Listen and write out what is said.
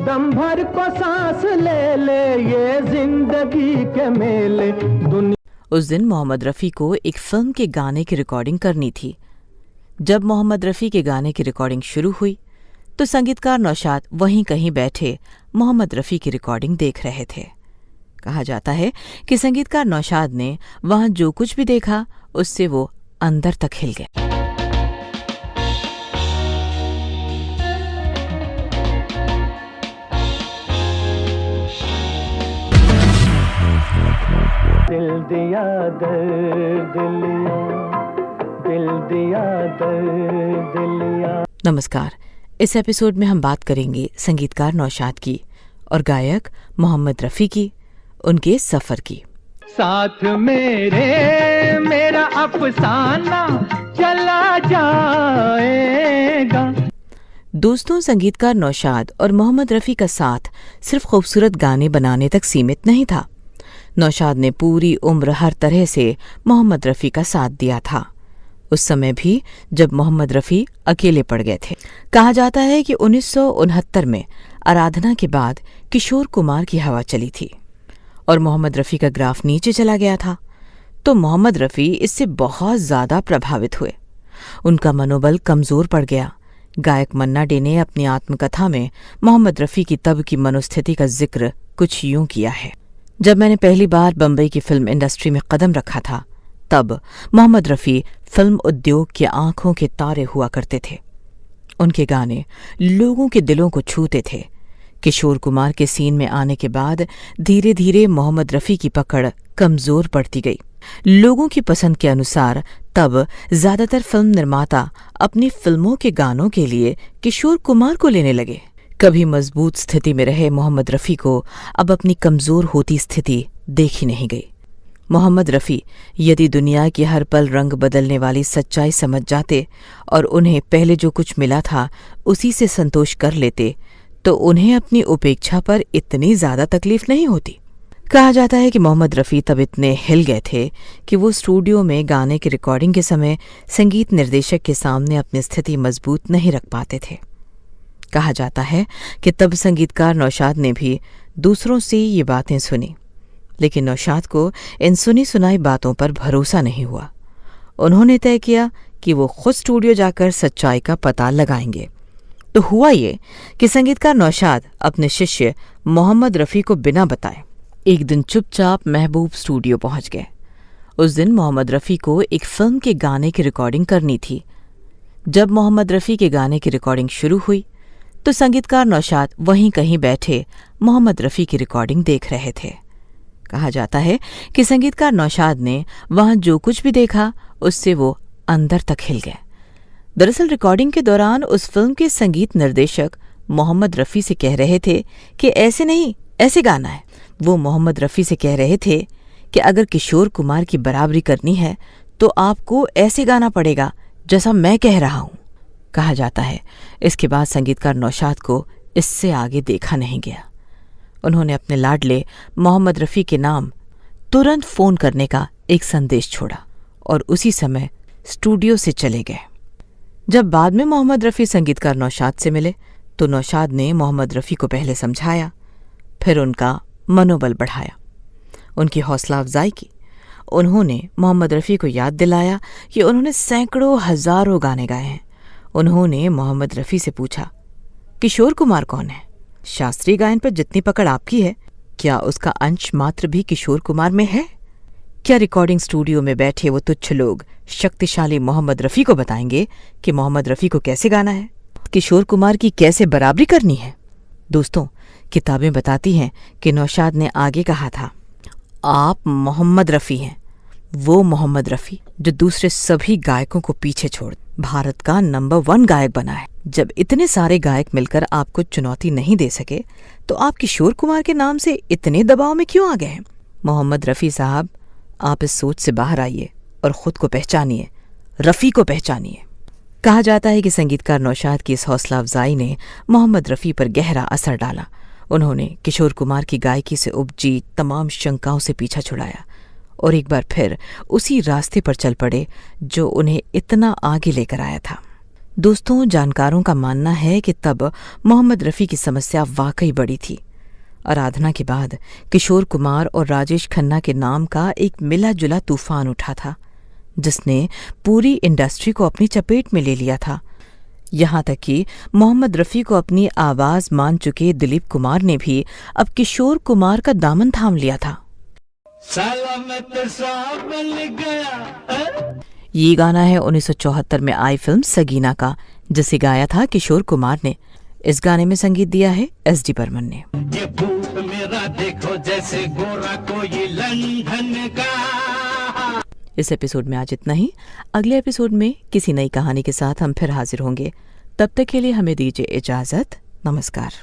दम भर को सांस ले ले ये जिंदगी के मेले दुनिया। उस दिन मोहम्मद रफ़ी को एक फिल्म के गाने की रिकॉर्डिंग करनी थी। जब मोहम्मद रफ़ी के गाने की रिकॉर्डिंग शुरू हुई तो संगीतकार नौशाद वहीं कहीं बैठे मोहम्मद रफ़ी की रिकॉर्डिंग देख रहे थे। कहा जाता है कि संगीतकार नौशाद ने वहां जो कुछ भी देखा उससे वो अंदर तक हिल गए। दिल दिया दर्द लिया, दिल दिया दर्द लिया। नमस्कार, इस एपिसोड में हम बात करेंगे संगीतकार नौशाद की और गायक मोहम्मद रफ़ी की, उनके सफर की। साथ मेरे मेरा अफसाना चला जाएगा। दोस्तों, संगीतकार नौशाद और मोहम्मद रफ़ी का साथ सिर्फ खूबसूरत गाने बनाने तक सीमित नहीं था। नौशाद ने पूरी उम्र हर तरह से मोहम्मद रफ़ी का साथ दिया था। उस समय भी जब मोहम्मद रफ़ी अकेले पड़ गए थे। कहा जाता है कि 1969 में आराधना के बाद किशोर कुमार की हवा चली थी और मोहम्मद रफ़ी का ग्राफ नीचे चला गया था, तो मोहम्मद रफ़ी इससे बहुत ज़्यादा प्रभावित हुए। उनका मनोबल कमज़ोर पड़ गया। गायक मन्ना डे ने अपनी आत्मकथा में मोहम्मद रफ़ी की तब की मनोस्थिति का जिक्र कुछ यूं किया है। जब मैंने पहली बार बम्बई की फिल्म इंडस्ट्री में कदम रखा था, तब मोहम्मद रफ़ी फिल्म उद्योग की आंखों के तारे हुआ करते थे। उनके गाने लोगों के दिलों को छूते थे। किशोर कुमार के सीन में आने के बाद धीरे धीरे मोहम्मद रफ़ी की पकड़ कमज़ोर पड़ती गई। लोगों की पसंद के अनुसार तब ज़्यादातर फिल्म निर्माता अपनी फिल्मों के गानों के लिए किशोर कुमार को लेने लगे। कभी मजबूत स्थिति में रहे मोहम्मद रफ़ी को अब अपनी कमज़ोर होती स्थिति देखी नहीं गई। मोहम्मद रफ़ी यदि दुनिया की हर पल रंग बदलने वाली सच्चाई समझ जाते और उन्हें पहले जो कुछ मिला था उसी से संतोष कर लेते, तो उन्हें अपनी उपेक्षा पर इतनी ज़्यादा तकलीफ नहीं होती। कहा जाता है कि मोहम्मद रफ़ी तब इतने हिल गए थे कि वो स्टूडियो में गाने की रिकॉर्डिंग के समय संगीत निर्देशक के सामने अपनी स्थिति मजबूत नहीं रख पाते थे। कहा जाता है कि तब संगीतकार नौशाद ने भी दूसरों से ये बातें सुनी, लेकिन नौशाद को इन सुनी सुनाई बातों पर भरोसा नहीं हुआ। उन्होंने तय किया कि वो खुद स्टूडियो जाकर सच्चाई का पता लगाएंगे। तो हुआ ये कि संगीतकार नौशाद अपने शिष्य मोहम्मद रफ़ी को बिना बताए एक दिन चुपचाप महबूब स्टूडियो पहुंच गए। उस दिन मोहम्मद रफ़ी को एक फिल्म के गाने की रिकॉर्डिंग करनी थी। जब मोहम्मद रफ़ी के गाने की रिकॉर्डिंग शुरू हुई तो संगीतकार नौशाद वहीं कहीं बैठे मोहम्मद रफ़ी की रिकॉर्डिंग देख रहे थे। कहा जाता है कि संगीतकार नौशाद ने वहां जो कुछ भी देखा उससे वो अंदर तक हिल गए। दरअसल रिकॉर्डिंग के दौरान उस फिल्म के संगीत निर्देशक मोहम्मद रफ़ी से कह रहे थे कि ऐसे नहीं, ऐसे गाना है। वो मोहम्मद रफ़ी से कह रहे थे कि अगर किशोर कुमार की बराबरी करनी है तो आपको ऐसे गाना पड़ेगा जैसा मैं कह रहा हूं। कहा जाता है इसके बाद संगीतकार नौशाद को इससे आगे देखा नहीं गया। उन्होंने अपने लाडले मोहम्मद रफ़ी के नाम तुरंत फ़ोन करने का एक संदेश छोड़ा और उसी समय स्टूडियो से चले गए। जब बाद में मोहम्मद रफ़ी संगीतकार नौशाद से मिले तो नौशाद ने मोहम्मद रफ़ी को पहले समझाया, फिर उनका मनोबल बढ़ाया, उनकी हौसला अफजाई की। उन्होंने मोहम्मद रफ़ी को याद दिलाया कि उन्होंने सैकड़ों हज़ारों गाने गाए हैं। उन्होंने मोहम्मद रफ़ी से पूछा, किशोर कुमार कौन है? शास्त्रीय गायन पर जितनी पकड़ आपकी है, क्या उसका अंश मात्र भी किशोर कुमार में है? क्या रिकॉर्डिंग स्टूडियो में बैठे वो तुच्छ लोग शक्तिशाली मोहम्मद रफ़ी को बताएंगे कि मोहम्मद रफ़ी को कैसे गाना है, किशोर कुमार की कैसे बराबरी करनी है? दोस्तों, किताबें बताती हैं कि नौशाद ने आगे कहा था, आप मोहम्मद रफ़ी हैं, वो मोहम्मद रफ़ी जो दूसरे सभी गायकों को पीछे छोड़ भारत का नंबर 1 गायक बना है। जब इतने सारे गायक मिलकर आपको चुनौती नहीं दे सके तो आप किशोर कुमार के नाम से इतने दबाव में क्यों आ गए हैं? मोहम्मद रफ़ी साहब, आप इस सोच से बाहर आइए और खुद को पहचानिए, रफ़ी को पहचानिए। कहा जाता है कि संगीतकार नौशाद की इस हौसला अफजाई ने मोहम्मद रफ़ी पर गहरा असर डाला। उन्होंने किशोर कुमार की गायकी से उपजी तमाम शंकाओं से पीछा छुड़ाया और एक बार फिर उसी रास्ते पर चल पड़े जो उन्हें इतना आगे लेकर आया था। दोस्तों, जानकारों का मानना है कि तब मोहम्मद रफ़ी की समस्या वाकई बड़ी थी। आराधना के बाद किशोर कुमार और राजेश खन्ना के नाम का एक मिला जुला तूफान उठा था, जिसने पूरी इंडस्ट्री को अपनी चपेट में ले लिया था। यहाँ तक कि मोहम्मद रफ़ी को अपनी आवाज मान चुके दिलीप कुमार ने भी अब किशोर कुमार का दामन थाम लिया था। ये गाना है 1974 में आई फिल्म सगीना का, जिसे गाया था किशोर कुमार ने। इस गाने में संगीत दिया है एस.डी. बर्मन ने। ये बूट मेरा देखो जैसे गोरा कोई लंदन का। इस एपिसोड में आज इतना ही। अगले एपिसोड में किसी नई कहानी के साथ हम फिर हाजिर होंगे। तब तक के लिए हमें दीजिए इजाजत। नमस्कार।